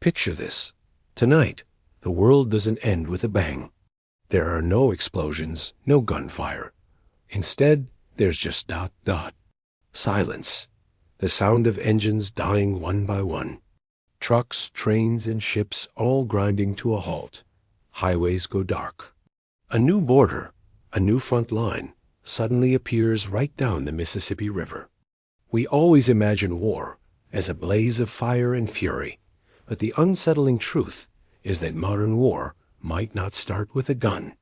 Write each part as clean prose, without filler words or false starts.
Picture this. Tonight, the world doesn't end with a bang. There are no explosions, no gunfire. Instead, there's just dot, dot. Silence. The sound of engines dying one by one. Trucks, trains, and ships all grinding to a halt. Highways go dark. A new border, a new front line, suddenly appears right down the Mississippi River. We always imagine war as a blaze of fire and fury, but the unsettling truth is that modern war might not start with a gun.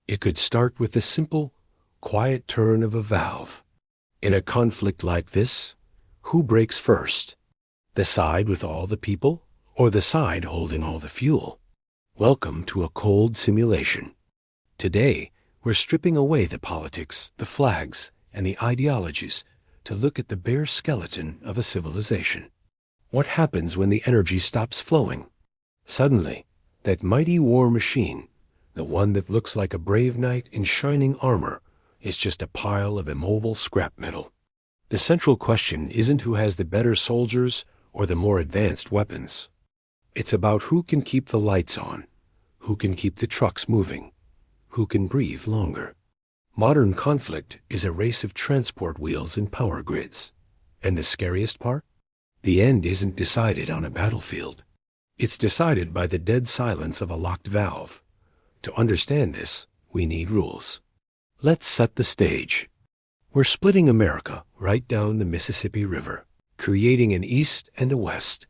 It could start with the simple, quiet turn of a valve. In a conflict like this, who breaks first? The side with all the people, or the side holding all the fuel? Welcome to a cold simulation. Today, we're stripping away the politics, the flags, and the ideologies to look at the bare skeleton of a civilization. What happens when the energy stops flowing? Suddenly, that mighty war machine, the one that looks like a brave knight in shining armor, is just a pile of immobile scrap metal. The central question isn't who has the better soldiers or the more advanced weapons. It's about who can keep the lights on, who can keep the trucks moving, who can breathe longer. Modern conflict is a race of transport wheels and power grids. And the scariest part? The end isn't decided on a battlefield. It's decided by the dead silence of a locked valve. To understand this, we need rules. Let's set the stage. We're splitting America right down the Mississippi River, creating an east and a west.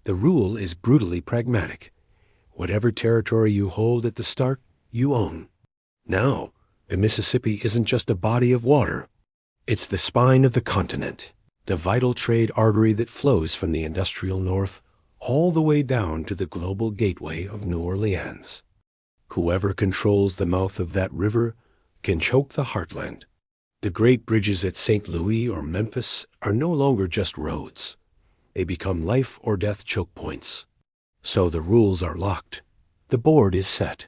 The rule is brutally pragmatic. Whatever territory you hold at the start, you own. Now, the Mississippi isn't just a body of water. It's the spine of the continent, the vital trade artery that flows from the industrial north all the way down to the global gateway of New Orleans. Whoever controls the mouth of that river can choke the heartland. The great bridges at St. Louis or Memphis are no longer just roads. They become life or death choke points. So the rules are locked. The board is set.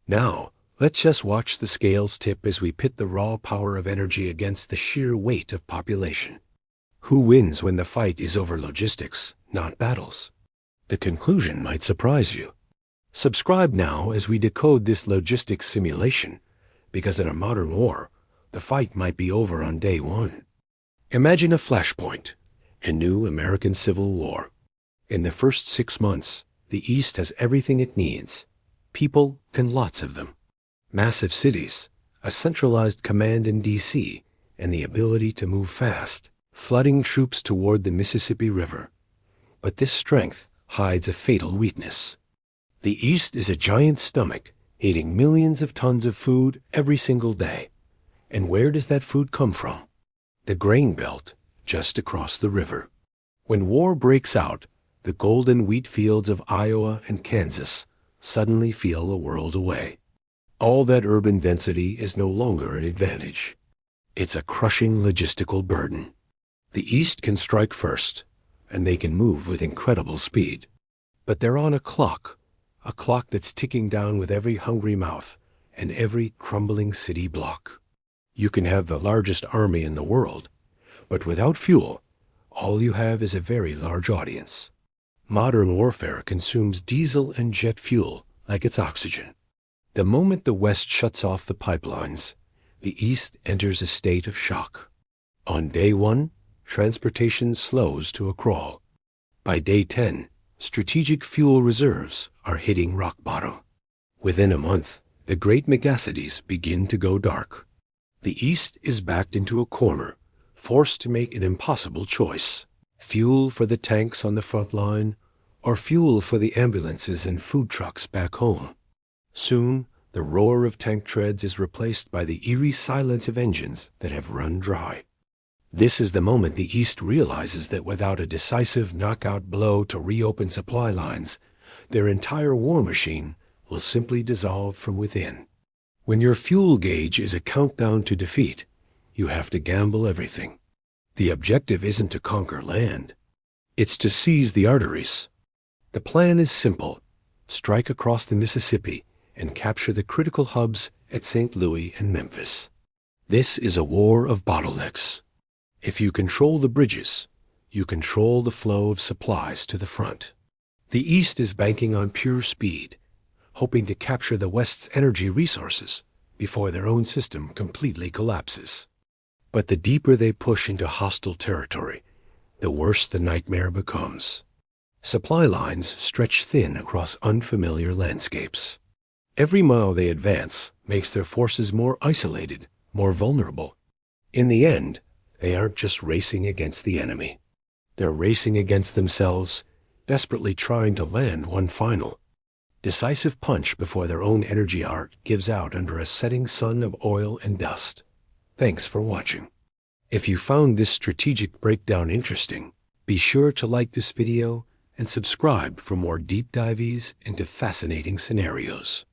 Now, let's just watch the scales tip as we pit the raw power of energy against the sheer weight of population. Who wins when the fight is over logistics, not battles? The conclusion might surprise you. Subscribe now as we decode this logistics simulation, because in a modern war, the fight might be over on day one. Imagine a flashpoint, a new American Civil War. In the first 6 months, the East has everything it needs. People and lots of them. Massive cities, a centralized command in D.C., and the ability to move fast, flooding troops toward the Mississippi River. But this strength hides a fatal weakness. The East is a giant stomach, eating millions of tons of food every single day. And where does that food come from? The grain belt, just across the river. When war breaks out, the golden wheat fields of Iowa and Kansas suddenly feel a world away. All that urban density is no longer an advantage. It's a crushing logistical burden. The East can strike first, and they can move with incredible speed. But they're on a clock that's ticking down with every hungry mouth and every crumbling city block. You can have the largest army in the world, but without fuel, all you have is a very large audience. Modern warfare consumes diesel and jet fuel like it's oxygen. The moment the West shuts off the pipelines, the East enters a state of shock. On day 1, transportation slows to a crawl. By day 10, strategic fuel reserves are hitting rock bottom. Within a month, the great megacities begin to go dark. The East is backed into a corner, forced to make an impossible choice. Fuel for the tanks on the front line, or fuel for the ambulances and food trucks back home. Soon, the roar of tank treads is replaced by the eerie silence of engines that have run dry. This is the moment the East realizes that without a decisive knockout blow to reopen supply lines, their entire war machine will simply dissolve from within. When your fuel gauge is a countdown to defeat, you have to gamble everything. The objective isn't to conquer land. It's to seize the arteries. The plan is simple. Strike across the Mississippi and capture the critical hubs at St. Louis and Memphis. This is a war of bottlenecks. If you control the bridges, you control the flow of supplies to the front. The East is banking on pure speed, hoping to capture the West's energy resources before their own system completely collapses. But the deeper they push into hostile territory, the worse the nightmare becomes. Supply lines stretch thin across unfamiliar landscapes. Every mile they advance makes their forces more isolated, more vulnerable. In the end, they aren't just racing against the enemy. They're racing against themselves, desperately trying to land one final, decisive punch before their own energy arc gives out under a setting sun of oil and dust. Thanks for watching. If you found this strategic breakdown interesting, be sure to like this video and subscribe for more deep dives into fascinating scenarios.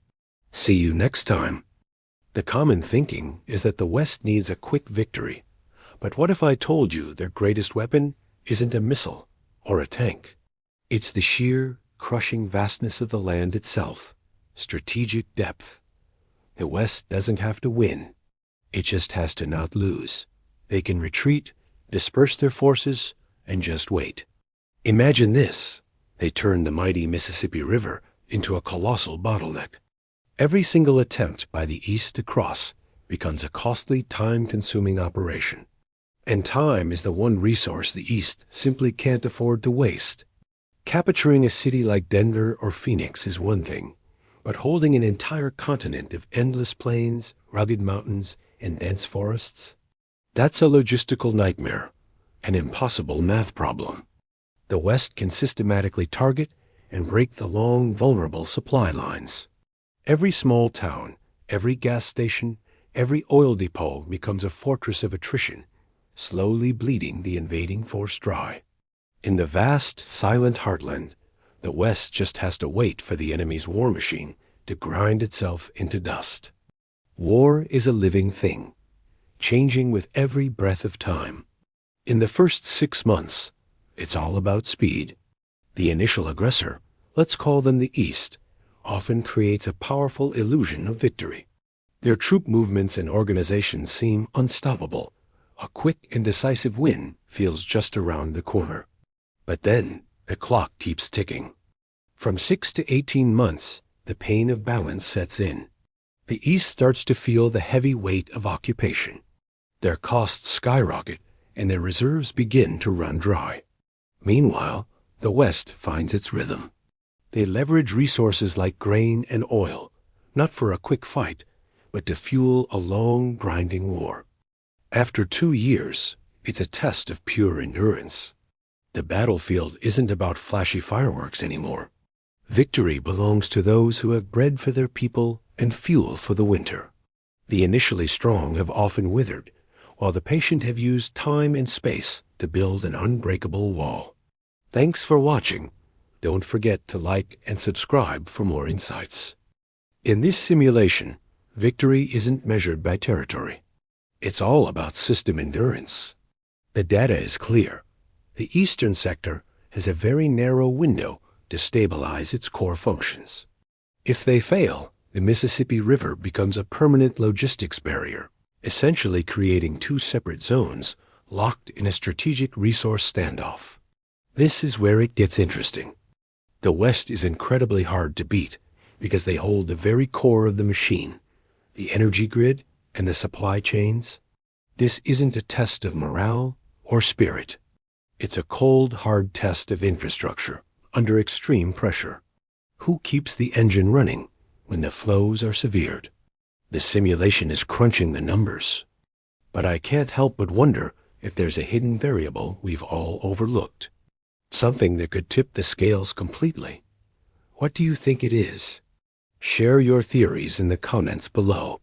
See you next time. The common thinking is that the West needs a quick victory. But what if I told you their greatest weapon isn't a missile or a tank? It's the sheer, crushing vastness of the land itself, strategic depth. The West doesn't have to win. It just has to not lose. They can retreat, disperse their forces, and just wait. Imagine this. They turn the mighty Mississippi River into a colossal bottleneck. Every single attempt by the East to cross becomes a costly, time-consuming operation. And time is the one resource the East simply can't afford to waste. Capturing a city like Denver or Phoenix is one thing, but holding an entire continent of endless plains, rugged mountains, and dense forests? That's a logistical nightmare, an impossible math problem. The West can systematically target and break the long, vulnerable supply lines. Every small town, every gas station, every oil depot becomes a fortress of attrition, slowly bleeding the invading force dry. In the vast, silent heartland, the West just has to wait for the enemy's war machine to grind itself into dust. War is a living thing, changing with every breath of time. In the first 6 months, it's all about speed. The initial aggressor, let's call them the East, often creates a powerful illusion of victory. Their troop movements and organizations seem unstoppable. A quick and decisive win feels just around the corner. But then, the clock keeps ticking. From 6 to 18 months, the pain of balance sets in. The East starts to feel the heavy weight of occupation. Their costs skyrocket, and their reserves begin to run dry. Meanwhile, the West finds its rhythm. They leverage resources like grain and oil, not for a quick fight, but to fuel a long, grinding war. After 2 years, it's a test of pure endurance. The battlefield isn't about flashy fireworks anymore. Victory belongs to those who have bread for their people and fuel for the winter. The initially strong have often withered, while the patient have used time and space to build an unbreakable wall. Thanks for watching. Don't forget to like and subscribe for more insights. In this simulation, victory isn't measured by territory. It's all about system endurance. The data is clear. The eastern sector has a very narrow window to stabilize its core functions. If they fail, the Mississippi River becomes a permanent logistics barrier, essentially creating 2 separate zones locked in a strategic resource standoff. This is where it gets interesting. The West is incredibly hard to beat because they hold the very core of the machine, the energy grid and the supply chains. This isn't a test of morale or spirit. It's a cold, hard test of infrastructure under extreme pressure. Who keeps the engine running when the flows are severed? The simulation is crunching the numbers. But I can't help but wonder if there's a hidden variable we've all overlooked. Something that could tip the scales completely. What do you think it is? Share your theories in the comments below.